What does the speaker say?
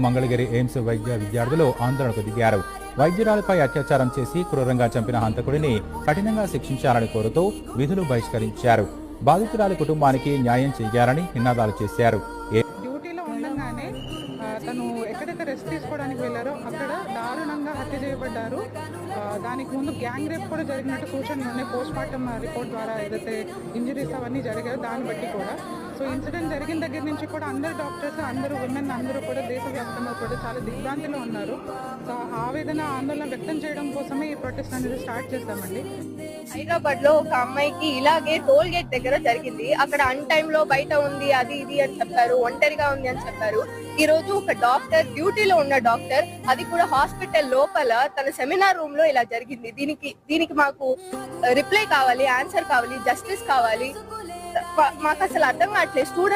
Mangalagiri AIIMS వైద్య విద్యార్థులు ఆందోళనకు దిగారు. వైద్యురాలపై అత్యాచారం చేసి క్రూరంగా చంపిన హంతకుడిని కఠినంగా శిక్షించాలని కోరుతూ విధులు బహిష్కరించారు. బాధితురాలి కుటుంబానికి న్యాయం చేయాలని నినాదాలు చేశారు. డ్యూటీలో ఉండగానే తను ఎక్కడైతే రెస్ట్ తీసుకోవడానికి వెళ్ళారో అక్కడ దారుణంగా హత్య చేయబడ్డారు. దానికి ముందు గ్యాంగ్ రేప్ కూడా జరిగినట్టు సూచనలు ఉన్నాయి. పోస్ట్ మార్టం రిపోర్ట్ ద్వారా ఏదైతే ఇంజరీస్ అవన్నీ జరిగాయో దాన్ని బట్టి కూడా. సో ఇన్సిడెంట్ జరిగిన దగ్గర నుంచి కూడా అందరు డాక్టర్స్, అందరూ ఉమెన్ అందరూ కూడా దేశవ్యాప్తంగా కూడా చాలా దిగ్భ్రాంతిలో ఉన్నారు. సో ఆవేదన ఆందోళన వ్యక్తం చేయడం కోసమే ఈ ప్రొటెస్ట్ అనేది స్టార్ట్ చేస్తామండి. హైదరాబాద్ లో ఒక అమ్మాయికి ఇలాగే టోల్ గేట్ దగ్గర జరిగింది. అక్కడ అన్ టైమ్ లో బయట ఉంది, అది ఇది అని చెప్పారు, ఒంటరిగా ఉంది అని చెప్పారు. ఈ రోజు ఒక డాక్టర్, డ్యూటీలో ఉన్న డాక్టర్, అది కూడా హాస్పిటల్ లోపల తన సెమినార్ రూమ్ లో ఇలా జరిగింది. దీనికి మాకు రిప్లై కావాలి, ఆన్సర్ కావాలి, జస్టిస్ కావాలి. మాకు అసలు అర్థం కావట్లేదు. స్టూడెంట్